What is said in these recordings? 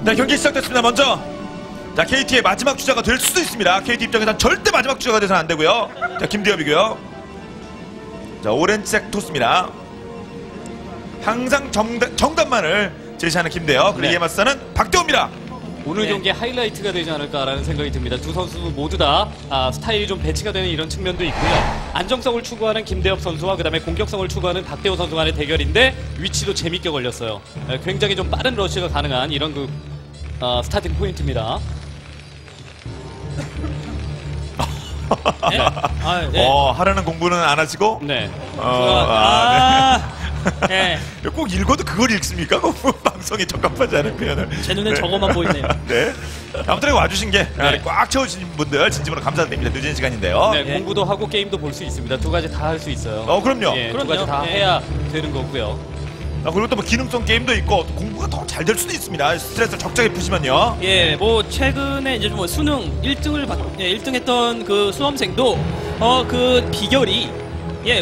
네, 경기 시작됐습니다. 먼저 자, KT의 마지막 주자가 될 수도 있습니다. KT 입장에서는 절대 마지막 주자가 돼서는 안 되고요. 자, 김대엽이고요. 자, 오렌지색 토스입니다. 항상 정답만을 제시하는 김대엽. 그리고 이에 맞서는 박대호입니다. 오늘 경기의 하이라이트가 되지 않을까라는 생각이 듭니다. 두 선수 모두 다 스타일이 좀 배치가 되는 이런 측면도 있고요. 안정성을 추구하는 김대엽 선수와 그다음에 공격성을 추구하는 박대호 선수 간의 대결인데 위치도 재밌게 걸렸어요. 굉장히 좀 빠른 러시가 가능한 이런 그 스타팅 포인트입니다. 네. 네. 하라는 공부는 안 하시고 네. 네. 꼭 읽어도 그걸 읽습니까? 방송에 적합하지 않은 표현을. 제 눈엔 저것만 보이네요. 네. 아무튼 와주신 게 꽉 채워주신 분들 진심으로 감사드립니다. 늦은 시간인데요. 네, 공부도 하고 게임도 볼 수 있습니다. 두 가지 다 할 수 있어요. 그럼요. 예, 두 가지 다 해야 되는 거고요. 그리고 또 뭐 기능성 게임도 있고 공부가 더 잘 될 수도 있습니다. 스트레스를 적절히 푸시면요. 예, 뭐 최근에 이제 뭐 수능 1등했던 그 수험생도 그 비결이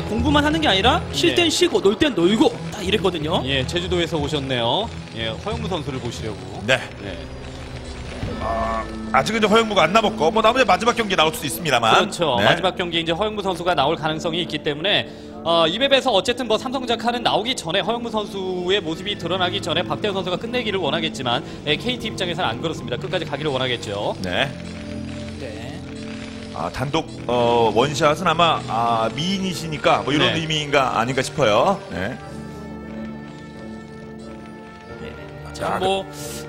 공부만 하는 게 아니라 쉴 땐 쉬고 놀 땐 놀고 딱 이랬거든요. 예, 제주도에서 오셨네요. 예, 허영무 선수를 보시려고. 네. 아직은 이제 허영무가 안 남았고 뭐 나머지 마지막 경기 나올 수도 있습니다만. 그렇죠. 마지막 경기 이제 허영무 선수가 나올 가능성이 있기 때문에 이 맵에서 어쨌든 뭐 삼성자카는 나오기 전에 허영무 선수의 모습이 드러나기 전에 박대호 선수가 끝내기를 원하겠지만 KT 입장에서는 안 그렇습니다. 끝까지 가기를 원하겠죠. 네. 단독 원샷은 아마 미인이시니까 뭐 이런 의미인가 아닌가 싶어요. 네. 자,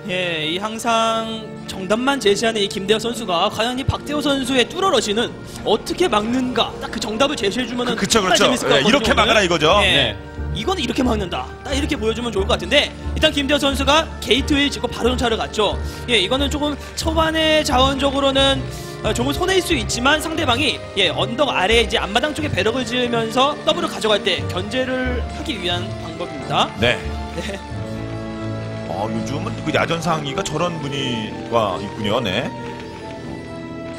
이 항상 정답만 제시하는 이 김대엽 선수가 과연 이 박대호 선수의 뚫어러시는 어떻게 막는가 딱 그 정답을 제시해주면은 그렇죠. 재밌을 것 같거든요. 이렇게 막아라 이거죠. 이거는 이렇게 막는다. 딱 이렇게 보여주면 좋을 것 같은데 일단 김대엽 선수가 게이트웨이 찍고 바로 정찰을 갔죠. 이거는 조금 초반에 자원적으로는 조금 손해일 수 있지만 상대방이 언덕 아래 이제 앞마당 쪽에 배럭을 지으면서 더블을 가져갈 때 견제를 하기 위한 방법입니다. 네. 요즘은 그 야전 상의가 저런 분위기가 있군요. 네.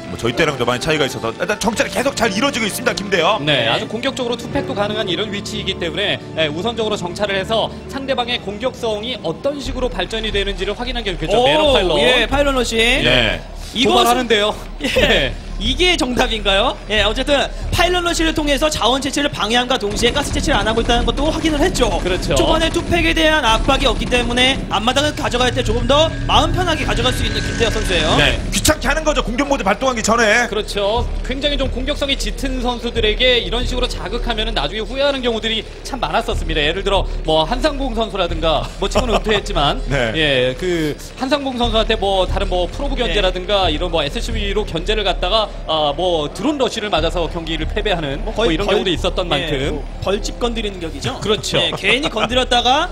뭐 저희 때랑 좀 많이 차이가 있어서 일단 정찰이 계속 잘 이루어지고 있습니다. 김대엽. 네, 아주 공격적으로 투팩도 가능한 이런 위치이기 때문에 우선적으로 정찰을 해서 상대방의 공격성이 어떤 식으로 발전이 되는지를 확인한 게 좋겠죠. 매너 파일럿. 파일럿 러시. 도발하는데요. 이게 정답인가요? 어쨌든 파일럿 러시를 통해서 자원 채취를 방해함과 동시에 가스 채취를 안 하고 있다는 것도 확인을 했죠. 그렇죠. 초반에 투팩에 대한 압박이 없기 때문에 앞마당을 가져갈 때 조금 더 마음 편하게 가져갈 수 있는 김대엽 선수예요. 네. 귀찮게 하는 거죠. 공격 모드 발동하기 전에. 그렇죠. 굉장히 좀 공격성이 짙은 선수들에게 이런 식으로 자극하면은 나중에 후회하는 경우들이 참 많았었습니다. 예를 들어 뭐 한상봉 선수라든가 뭐 지금은 은퇴했지만 그 한상봉 선수한테 뭐 다른 뭐 프로브 견제라든가 이런 뭐 SCV로 견제를 갖다가 뭐 드론 러시를 맞아서 경기를 패배하는 뭐 이런 경우도 있었던 만큼 벌집 건드리는 격이죠. 그렇죠. 괜히 건드렸다가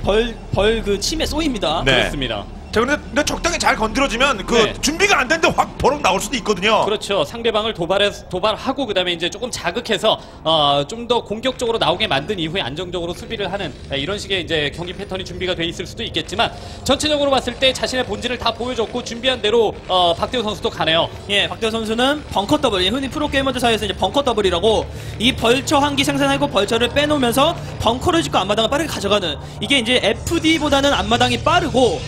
벌 그 침에 쏘입니다. 그렇습니다. 자, 근데 적당히 잘 건드려지면 준비가 안 됐는데 확 버럭 나올 수도 있거든요. 그렇죠. 상대방을 도발하고 그다음에 이제 조금 자극해서 좀 더 공격적으로 나오게 만든 이후에 안정적으로 수비를 하는 이런 식의 이제 경기 패턴이 준비가 돼 있을 수도 있겠지만 전체적으로 봤을 때 자신의 본질을 다 보여줬고 준비한 대로 박대호 선수도 가네요. 박대호 선수는 벙커 더블, 흔히 프로게이머들 사이에서 이제 벙커 더블이라고 이 벌처 한 기 생산하고 벌처를 빼놓으면서 벙커를 짓고 앞마당을 빠르게 가져가는 이게 이제 FD보다는 앞마당이 빠르고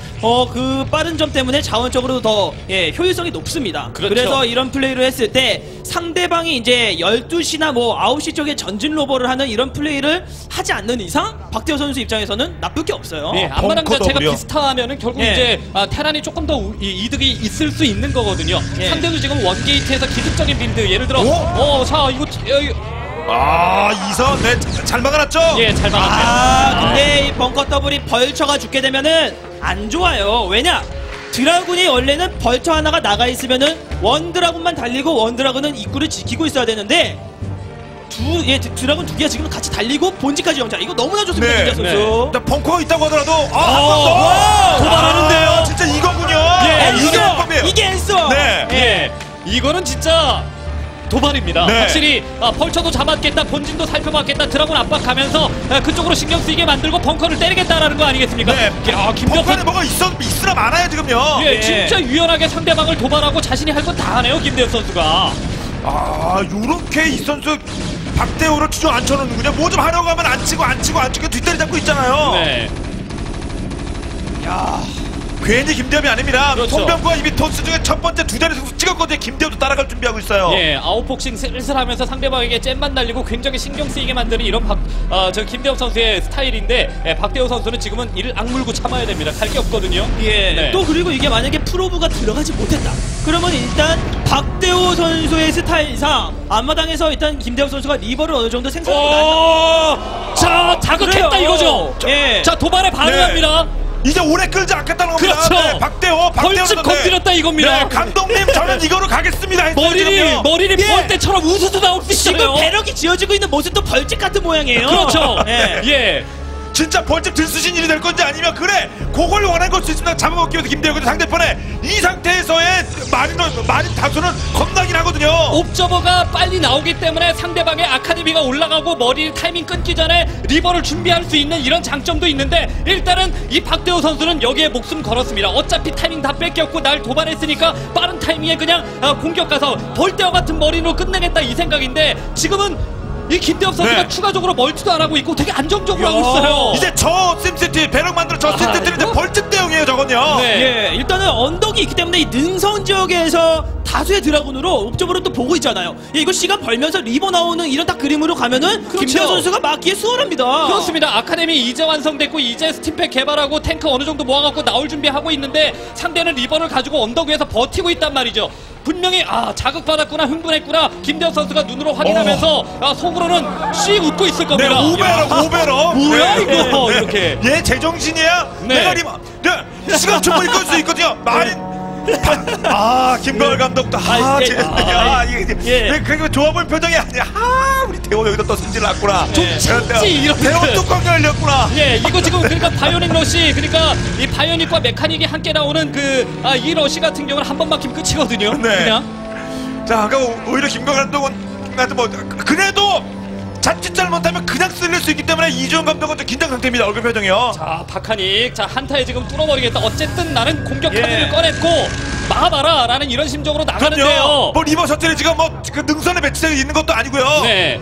그 빠른 점 때문에 자원적으로 더 효율성이 높습니다. 그렇죠. 그래서 이런 플레이를 했을 때 상대방이 이제 12시나 뭐 9시 쪽에 전진 로버를 하는 이런 플레이를 하지 않는 이상 박대호 선수 입장에서는 나쁠 게 없어요. 앞마당 자체가 비슷하면은 결국 이제 테란이 조금 더 이득이 있을 수 있는 거거든요. 상대도 지금 원게이트에서 기습적인 빌드 예를 들어 자 이거 이선 잘 막아놨죠? 잘 막았네요. 근데 이 벙커 더블이 벌처가 죽게 되면은 안 좋아요. 왜냐? 드라군이 원래는 벌처 하나가 나가 있으면은 원드라군만 달리고 원드라군은 입구를 지키고 있어야 되는데 드라군 두 개가 지금 같이 달리고 본지까지 영차. 이거 너무나 좋습니다. 김대엽 선수. 벙커가 있다고 하더라도 한 번 더 도발하는데요. 진짜 이거군요. 이게 앤서. 이거는 진짜 도발입니다. 확실히 벌처도 잡았겠다, 본진도 살펴봤겠다, 드라군 압박하면서 그쪽으로 신경 쓰이게 만들고 벙커를 때리겠다라는 거 아니겠습니까? 벙커에 뭐가 있으나 많아요 지금요. 진짜 유연하게 상대방을 도발하고 자신이 할 건 다 하네요 김대엽 선수가. 요렇게 이 선수 박대호를 주저 앉혀놓는군요. 뭐 좀 하려고 하면 안 치고 뒷다리 잡고 있잖아요. 괜히 김대엽이 아닙니다. 그렇죠. 송병구가 이미 토스 중에 첫 번째 두 자리 승수 찍었거든요. 김대엽도 따라갈 준비하고 있어요. 예, 아웃폭싱 슬슬하면서 상대방에게 잼만 날리고 굉장히 신경 쓰이게 만드는 이런 저 김대엽 선수의 스타일인데 박대호 선수는 지금은 이를 악물고 참아야 됩니다. 갈 게 없거든요. 예. 네. 또 그리고 이게 만약에 프로브가 들어가지 못했다. 그러면 일단 박대호 선수의 스타일상 앞마당에서 일단 김대엽 선수가 리버를 어느 정도 생산하고 자, 자극했다 그래요. 이거죠. 예. 자, 도발에 반응합니다. 이제 오래 끌지 않겠다는 겁니다. 그렇죠. 네, 박대호 벌집 건드렸다 이겁니다. 네, 감독님 저는 이거로 가겠습니다. 했어요, 지금요. 머리를 예. 볼 때처럼 우수수 나올 수 지금 있어요. 배럭이 지어지고 있는 모습도 벌집 같은 모양이에요. 그렇죠. 예. 예. 진짜 벌집 들쑤신 일이 될 건지 아니면 그래 그걸 원한 걸 수 있습니다. 잡아먹기 위해서 김대엽이 상대편에 이 상태에서의 마린 다수는 겁나긴 하거든요. 옵저버가 빨리 나오기 때문에 상대방의 아카데미가 올라가고 머리 타이밍 끊기 전에 리버를 준비할 수 있는 이런 장점도 있는데 일단은 이 박대호 선수는 여기에 목숨 걸었습니다. 어차피 타이밍 다 뺏겼고 날 도발했으니까 빠른 타이밍에 그냥 공격 가서 볼대어 같은 머리로 끝내겠다 이 생각인데 지금은 이 김대엽 선수가 네. 추가적으로 멀티도 안 하고 있고 되게 안정적으로 하고 있어요. 이제 저 심시티 배럭 만들어 저 심시티는 이제 이거? 벌집 대용이에요 저건요. 네. 예, 일단은 언덕이 있기 때문에 이 능선 지역에서 다수의 드라군으로 옵저버로 또 보고 있잖아요. 예, 이거 시간 벌면서 리버 나오는 이런 딱 그림으로 가면은 그렇죠. 김대엽 선수가 막기에 수월합니다. 그렇습니다. 아카데미 이제 완성됐고 이제 스팀팩 개발하고 탱크 어느 정도 모아갖고 나올 준비하고 있는데 상대는 리버를 가지고 언덕 위에서 버티고 있단 말이죠. 분명히 자극받았구나 흥분했구나 김대엽 선수가 눈으로 확인하면서 속으로는 씩 웃고 있을 네, 겁니다. 오베러. 뭐야, 네, 이거, 네, 이렇게. 얘 제정신이야? 네. 내가 시간 충분히 끌 수 있거든요. 마린. 김가을 감독도 예. 왜 그게 좋아 보일 표정이 아니야. 우리 대호 여기다 또 승질 났구나. 좀 참지, 이런 대호 그- 뚜껑 열렸구나. 예, 이거 지금 그러니까 바이오닉 러시 그러니까 이 바이오닉과 메카닉이 함께 나오는 이 러시 같은 경우는 한 번 막히면 끝이거든요. 네. 그냥 자, 아까 오히려 김가을 감독은 뭐 그래도 자칫 잘못하면 그냥 쓸릴 수 있기 때문에 이주영 감독은 좀 긴장 상태입니다. 얼굴 표정이요. 자 박하닉 자 한타에 지금 뚫어버리겠다. 어쨌든 나는 공격 예. 카드를 꺼냈고 막아봐라 라는 이런 심정으로 나가는데요. 그럼요. 뭐 리버 셔틀이 지금 뭐 그 능선에 배치되어 있는 것도 아니고요. 네.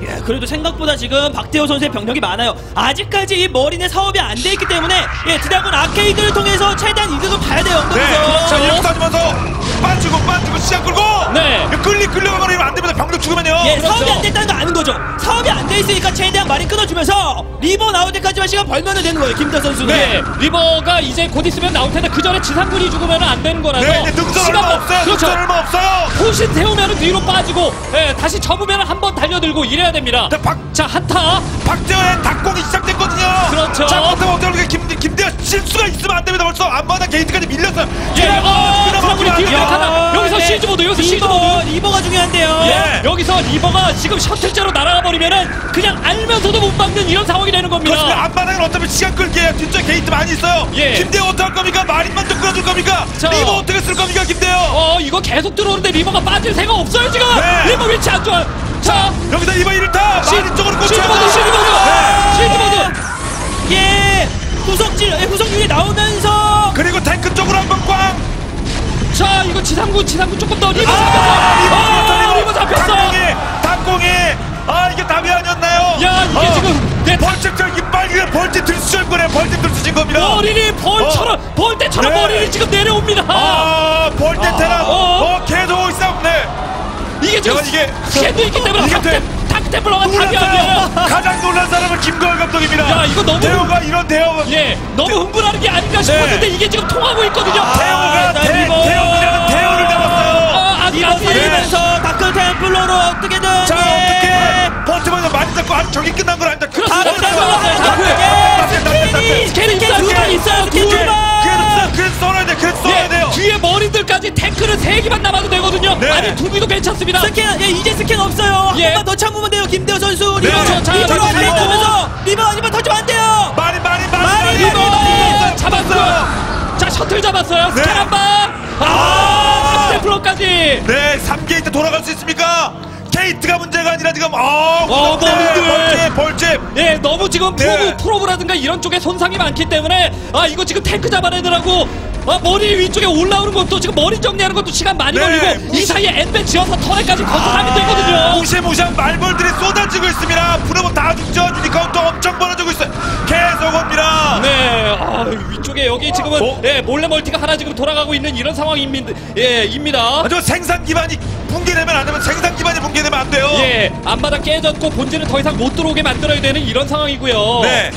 예, 그래도 생각보다 지금 박대호 선수의 병력이 많아요. 아직까지 이 머리는 사업이 안 돼 있기 때문에 드라군 아케이드를 통해서 최대한 이득을 봐야 돼요. 네. 언덕에서. 자, 이렇게 따지면서 빠지고 시작 끌고. 네. 끌려가면 안 됩니다. 병력 죽으면요. 예, 그렇죠. 사업이 안 됐다는 거 아는 거죠. 사업이 안 돼 있으니까 최대한 많이 끊어주면서 리버 나올 때까지만 시간 벌면 되는 거예요. 김대엽 선수는. 네, 리버가 이제 곧 있으면 나올 텐데 그 전에 지상군이 죽으면 안 되는 거라서 네, 능선 얼마 없어요. 그렇죠. 능선 얼마 없어요. 호신 세우면 뒤로 빠지고 다시 접으면 한 번 달려들고 이래야 됩니다. 자 한타 박재호의 닭공이 시작됐거든요. 그렇죠. 자, 어떻게 김대호 실수가 있으면 안 됩니다. 벌써 앞마당 게이트까지 밀렸어요. 드라군이 뒤로 야, 여기서 네. 시즈 모드 여기서 시즈 모드 리버가 중요한데요. 예. 여기서 리버가 지금 셔틀째로 날아가 버리면은 그냥 알면서도 못 막는 이런 상황이 되는 그렇습니다. 겁니다. 앞마당은 어차피 시간 끌기에 뒤쪽에 게이트 많이 있어요. 예. 김대호 어떻게 할 겁니까? 마린만 좀 끌어줄 겁니까? 자. 리버 어떻게 쓸 겁니까? 김대호. 이거 계속 들어오는데 리버가 빠질 생각 없어요 지금. 네. 리버 위치 안 좋아요. 자 여기다 리버 1타 마린 쪽으로 꽂혀요. 시즈 모드. 예, 후속 중에 나오면서 그리고 탱크 쪽으로 한번 꽝. 자 이거 지상군 조금 더 리버 리버 잡혔어. 닭공이 이게 답이 아니었나요? 야 이게 지금 내 벌집 저기 빨리 벌집 들쑤신 거네. 벌집 들쑤신 겁니다. 머리를 벌떼처럼 네. 머리를 지금 내려옵니다. 벌떼 테라. 계속 있어. 네. 이게 지금 이게 도 있기 때문에 이게 탁테플러가 답이 안 돼요. 가장 놀란 사람은 김가을 감독입니다. 야, 이거 너무 대호가 이런 대호. 예, 너무 흥분하는 게 아닌가 싶었는데 이게 지금 통하고 있거든요. 대호가 대호는 대호를 잡았어요. 아직 리버 안 살리면서 다크 템플러로 어떻게든. 자, 어떻게 버티면서 많이 잡고 저기 끝난 걸 아니다. 다크 템플러 스케일이 있어요. 그래서 썰어야 돼. 그래서 썰어야 돼요. 뒤에 머리들까지 탱크는 3개만 남아도 되거든요. 네. 아니 2기도 괜찮습니다. 스캔, 이제 스캔 없어요. 한 예. 번만 더 참으면 돼요. 김대호 선수. 네. 리버 자, 리버로 안 리버. 된다면서 리버 터지면 안 돼요. 많이 리버 잡았고요. 자 셔틀 잡았어요. 네. 스캔 한 방. 템플러까지. 네, 3게이트 돌아갈 수 있습니까? 게이트가 문제가 아니라 지금 벌집. 예, 너무 지금 네. 프로브라든가 이런 쪽에 손상이 많기 때문에 이거 지금 탱크 잡아내느라고 머리 위쪽에 올라오는 것도 지금 머리 정리하는 것도 시간 많이 네. 걸리고 이 사이에 엔벤 지어서 터널까지 건설하면 되거든요. 무시무시한 말벌들이 쏟아지고 있습니다. 프로브 다 죽죠. 유니카운트 엄청 벌어지고 있어요. 계속 옵니다. 네, 위쪽에 쪽에 여기 지금은 몰래 멀티가 하나 지금 돌아가고 있는 이런 상황입니다. 하지만 생산 기반이 붕괴되면 안 되면 생산 기반이 붕괴되면 안 돼요. 예, 앞마당 깨졌고 본진은 더 이상 못 들어오게 만들어야 되는 이런 상황이고요. 네.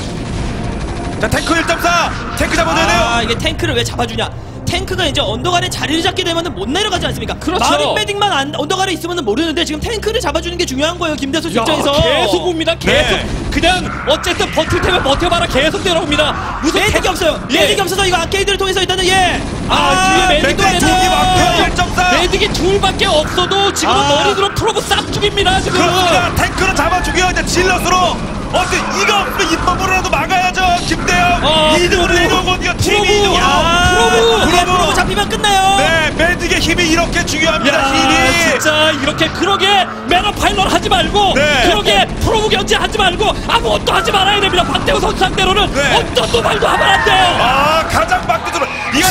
자, 탱크 1.4 탱크 잡아줘야 돼요. 이게 탱크를 왜 잡아주냐? 탱크가 이제 언덕 아래 자리를 잡게 되면 못 내려가지 않습니까? 그렇죠. 마린 매딩만 언덕 아래 있으면 모르는데 지금 탱크를 잡아주는 게 중요한 거예요. 김대수 입장에서 계속 옵니다. 계속 그냥 어쨌든 버틸 테면 버텨봐라. 계속 내려옵니다. 무슨 매딩이 없어요. 매딩이 없어서 이거 아케이드를 통해서 일단은 뒤에 매딩도 매딩 매딩이 둘밖에 없어도 지금 머리로 프로브 싹 죽입니다. 지금 그렇습니다. 탱크로 잡아주고요. 이제 질럿으로 어때 이거 없으면 잇몸으로라도 막아야죠. 김대영 2등으로 내려오고 이거 팀이 2등으로 프로브 잡히면 끝나요. 네, 매직의 힘이 이렇게 중요합니다. 힘이 진짜 이렇게 그러게 매너 파일럿 하지 말고 그러게 프로브 견제하지 말고 아무것도 하지 말아야 됩니다. 박대호 선수 상대로는 어떤 도발도 하면 안 돼요. 가장 막대로 이거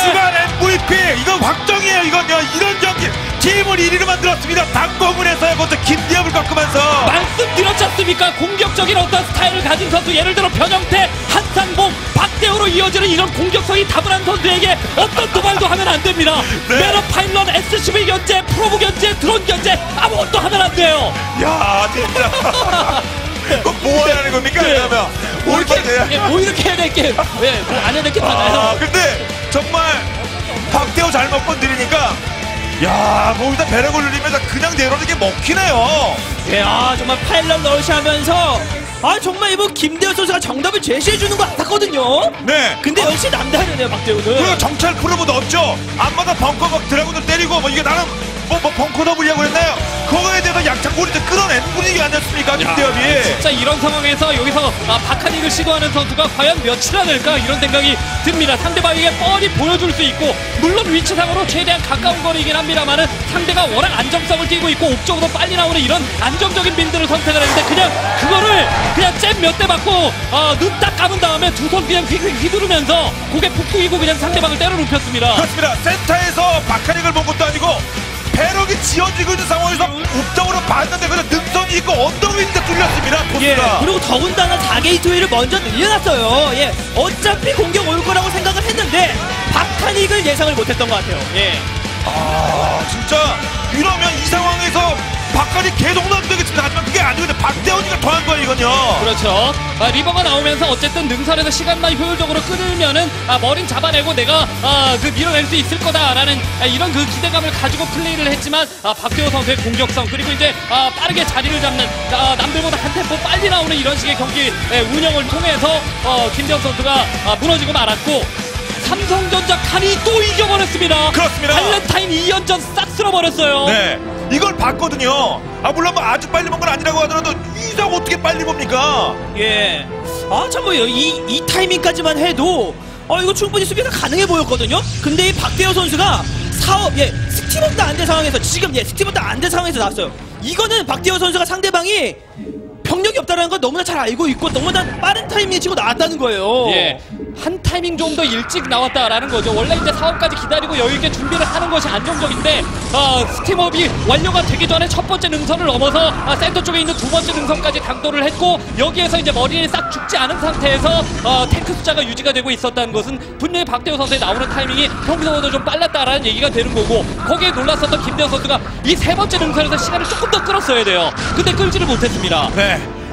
주간 MVP 이거 확정이에요. 이건요. 이런 경기 팀을 1위로 만들었습니다. 당공을해서요. 그것도 김기엽을 꺾으면서 말씀드렸지 않습니까? 공격적인 어떤 스타일을 가진 선수, 예를 들어 변형태, 한상봉, 박대호로 이어지는 이런 공격성이 다분한 선수에게 어떤 도발도 하면 안 됩니다. 매너 파일럿, SCV 견제, 프로브 견제, 드론 견제 아무것도 하면 안 돼요. 야, 진짜 이거 뭐 하는 겁니까? 그러면 뭐 이렇게 해야 될 게 안 해야 될 게 많아요. 근데 정말 박대호 잘못 건드리니까 뭐 일단 배럭을 누리면서 그냥 내려오는 게 먹히네요. 정말 파일럿 러시하면서 정말 이번 김대현 선수가 정답을 제시해주는 거 같았거든요. 네. 근데 역시 남다르네요, 박대호는. 그리고 정찰 프로브 넣었죠. 앞마다 벙커 막 드래곤을 때리고 이게 나는 벙커 더블이라고 그랬나요? 그거에 대해서 약장고리도 끌어낸 분위기 아니었습니까, 김대엽이? 진짜 이런 상황에서 여기서 박하닉을 시도하는 선수가 과연 몇이나 될까 이런 생각이 듭니다. 상대방에게 뻔히 보여줄 수 있고 물론 위치상으로 최대한 가까운 거리이긴 합니다만은 상대가 워낙 안정성을 띄고 있고 옥쪽으로 빨리 나오는 이런 안정적인 빌드를 선택을 했는데 그냥 그거를 그냥 잽 몇 대 맞고 눈 딱 감은 다음에 두 손 그냥 휘두르면서 고개 푹 숙이고 그냥 상대방을 때려 눕혔습니다. 그렇습니다. 센터에서 박하닉을 본 것도 아니고 배럭이 지어지고 있는 상황에서 옥정으로 봤는데 그냥 능선이 있고 언덕 위인데 뚫렸습니다. 토스가. 그리고 더군다나 4게이트웨이를 먼저 늘려놨어요. 어차피 공격 올 거라고 생각을 했는데 박하닉을 예상을 못했던 것 같아요. 진짜 이러면 이 상황에서 박하닉 계속 넣어도 되겠습니다. 하지만 그게 아니거든요. 박대원이가 더한 거예요, 이건요. 그렇죠. 리버가 나오면서 어쨌든 능선에서 시간만 효율적으로 끊으면은 머린 잡아내고 내가 밀어낼 수 있을 거다라는 이런 그 기대감을 가지고 플레이를 했지만 박대호 선수의 공격성 그리고 이제 빠르게 자리를 잡는 남들보다 한 템포 빨리 나오는 이런 식의 경기 운영을 통해서 김대현 선수가 무너지고 말았고 삼성전자 칸이 또 이겨버렸습니다. 그렇습니다. 발렌타인 2연전 싹 쓸어버렸어요. 네. 이걸 봤거든요. 물론 아주 빨리 본 건 아니라고 하더라도 이상 어떻게 빨리 봅니까? 참 이 타이밍까지만 해도 이거 충분히 수비가 가능해 보였거든요. 근데 이 박대호 선수가 스팀업도 안 된 상황에서 지금 스팀업도 안 된 상황에서 나왔어요. 이거는 박대호 선수가 상대방이 병력이 없다는 걸 너무나 잘 알고 있고 너무나 빠른 타이밍에 치고 나왔다는 거예요. 한 타이밍 좀 더 일찍 나왔다라는 거죠. 원래 이제 사업까지 기다리고 여유있게 준비를 하는 것이 안정적인데 스팀업이 완료가 되기 전에 첫 번째 능선을 넘어서 센터 쪽에 있는 두 번째 능선까지 당도를 했고 여기에서 이제 머리에 싹 죽지 않은 상태에서 탱크 숫자가 유지가 되고 있었다는 것은 분명히 박대호 선수의 나오는 타이밍이 평소보다 좀 빨랐다라는 얘기가 되는 거고 거기에 놀랐었던 김대현 선수가 이 세 번째 능선에서 시간을 조금 더 끌었어야 돼요. 근데 끌지를 못했습니다.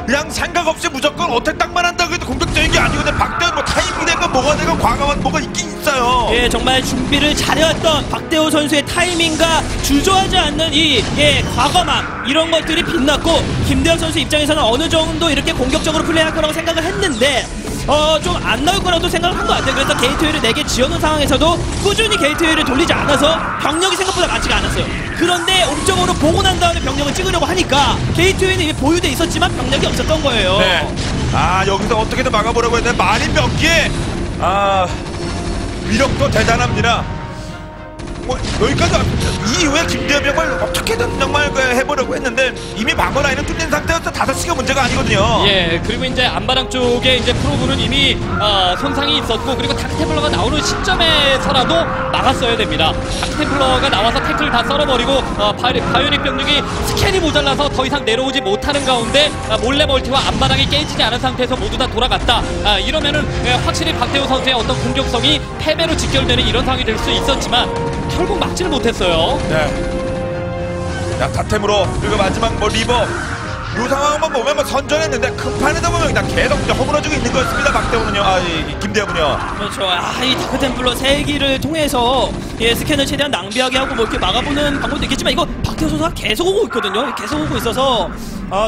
그냥 생각 없이 무조건 어택 딱만 한다고 해도 공격적인 게 아니거든요. 박대원 타이밍이 된 건 뭐가 되건 과감한 뭐가 있긴 있어요. 정말 준비를 잘해왔던 박대호 선수의 타이밍과 주저하지 않는 이 과감함 이런 것들이 빛났고 김대현 선수 입장에서는 어느 정도 이렇게 공격적으로 플레이할 거라고 생각을 했는데 좀 안 나올 거라도 생각을 한 것 같아요. 그래서 게이트웨이를 4개 지어놓은 상황에서도 꾸준히 게이트웨이를 돌리지 않아서 병력이 생각보다 많지가 않았어요. 그런데 옵적으로 보고 난 다음에 병력을 찍으려고 하니까 게이트웨이는 이미 보유돼 있었지만 병력이 없었던 거예요. 여기서 어떻게든 막아보려고 했는데 말이 몇 개. 위력도 대단합니다. 뭐 여기까지 이 이후에 김대엽이 정말 어떻게든 정말 해보려고 했는데 이미 방어 라인은 뚫린 상태여서 5시가 문제가 아니거든요. 예, 그리고 이제 안바람 쪽에 이제 프로브는 이미 손상이 있었고, 그리고 다크템플러가 나오는 시점에서라도 막았어야 됩니다. 다크템플러가 나와서 태클을 다 썰어버리고 바이오닉 병력이 스캔이 모자라서 더 이상 내려오지 못하는 가운데 몰래 멀티와 안바닥이 깨지지 않은 상태에서 모두 다 돌아갔다. 이러면은 확실히 박태호 선수의 어떤 공격성이 패배로 직결되는 이런 상황이 될 수 있었지만 결국 막지를 못했어요. 네. 자, 다템으로 그리고 마지막 뭐 리버 이 상황만 보면 뭐 선전했는데 큰 판에다 보면 그냥 계속 허물어지고 있는 것 같습니다. 박태호는요. 김대엽은요. 그렇죠. 이 다크템플러 3기를 통해서 스캔을 최대한 낭비하게 하고 뭐 이렇게 막아보는 방법도 있겠지만 이거 박태호 선수가 계속 오고 있거든요. 계속 오고 있어서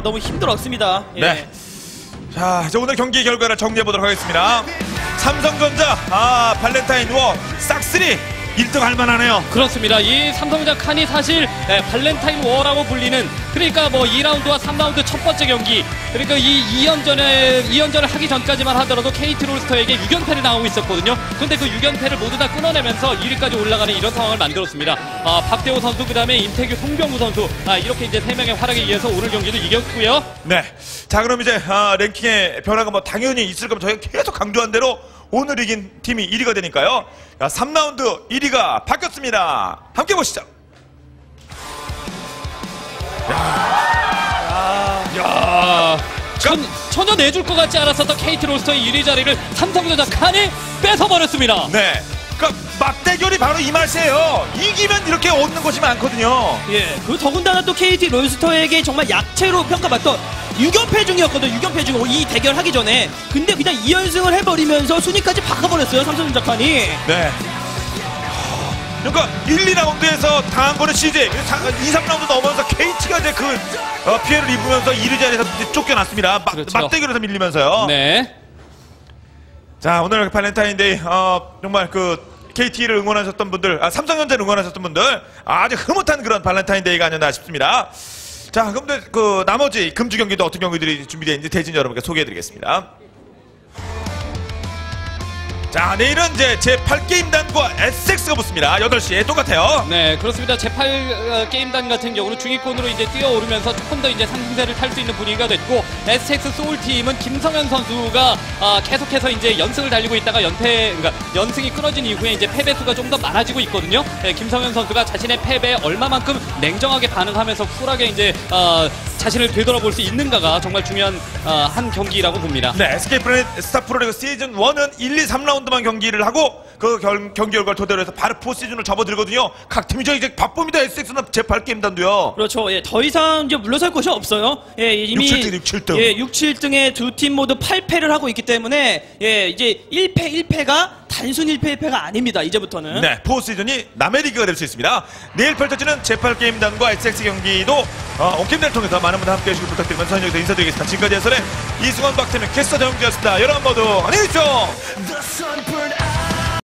너무 힘들었습니다. 예. 네. 자, 이제 오늘 경기 결과를 정리해보도록 하겠습니다. 삼성전자, 발렌타인 워, 싹쓸이 1등 할만하네요. 그렇습니다. 이 삼성전자 칸이 사실 발렌타인 워라고 불리는, 그러니까 뭐 2라운드와 3라운드 첫 번째 경기, 그러니까 이 2연전을 하기 전까지만 하더라도 KT 롤스터에게 6연패를 당하고 있었거든요. 근데 그 6연패를 모두 다 끊어내면서 1위까지 올라가는 이런 상황을 만들었습니다. 박태호 선수, 그 다음에 임태규, 송병구 선수, 이렇게 이제 3명의 활약에 의해서 오늘 경기도 이겼고요. 네. 자, 그럼 이제 랭킹의 변화가 뭐 당연히 있을 거면 저희가 계속 강조한 대로 오늘 이긴 팀이 1위가 되니까요. 3라운드 1위가 바뀌었습니다. 함께 보시죠. 전혀 내줄 것 같지 않았었던 KT 롤스터의 1위 자리를 삼성전자 칸이 뺏어버렸습니다. 네. 그러니까 맞대결이 바로 이 맛이에요. 이기면 이렇게 얻는 것이 많거든요. 예. 그 더군다나 또 KT 롤스터에게 정말 약체로 평가받던 6연패 중이었거든요. 6연패 중 이 대결 하기 전에. 근데 그냥 2연승을 해버리면서 순위까지 바꿔버렸어요. 삼성전자 칸이. 네. 그러니까 1, 2라운드에서 당한 거는 CJ, 2, 3라운드 넘어서 KT가 이제 그 피해를 입으면서 1위 자리에서 쫓겨났습니다. 그렇죠. 맞대결에서 밀리면서요. 네. 자, 오늘 발렌타인데이 정말 그 KT를 응원하셨던 분들, 삼성전자를 응원하셨던 분들 아주 흐뭇한 그런 발렌타인데이가 아니었나 싶습니다. 자, 그럼 그 나머지 금주 경기도 어떤 경기들이 준비되어 있는지 대진 여러분께 소개해드리겠습니다. 자, 내일은 이제 제8게임단과 SX가 붙습니다. 8시에 똑같아요. 네, 그렇습니다. 제8게임단 같은 경우는 중위권으로 이제 뛰어오르면서 조금 더 이제 상승세를 탈 수 있는 분위기가 됐고, SX 소울팀은 김성현 선수가 계속해서 이제 연승을 달리고 있다가 연승이 끊어진 이후에 이제 패배수가 좀 더 많아지고 있거든요. 네, 김성현 선수가 자신의 패배에 얼마만큼 냉정하게 반응하면서 쿨하게 이제 자신을 되돌아볼 수 있는가가 정말 중요한 한 경기라고 봅니다. 네, SK플래닛 스타 프로리그 시즌 1은 1, 2, 3라운드만 경기를 하고 그 경기 결과를 토대로 해서 바로 4시즌을 접어들거든요. 각 팀이 이제 바쁩니다. SX는 제8게임단도요. 그렇죠. 예, 더 이상 이제 물러설 곳이 없어요. 예, 이미 6, 7등. 예, 6, 7등의 두 팀 모두 8패를 하고 있기 때문에 예, 이제 1패가 단순 1패가 아닙니다. 이제부터는. 네, 4시즌이 남의 리그가 될 수 있습니다. 내일 펼쳐지는 제8게임단과 SX 경기도 온게임단을 통해서 많은 분들 함께해 주시길 부탁드리면서 저는 여기서 인사드리겠습니다. 지금까지 해설의 이승원 박태민 캐스터 정지였습니다. 여러분 모두 안녕히 계십시오.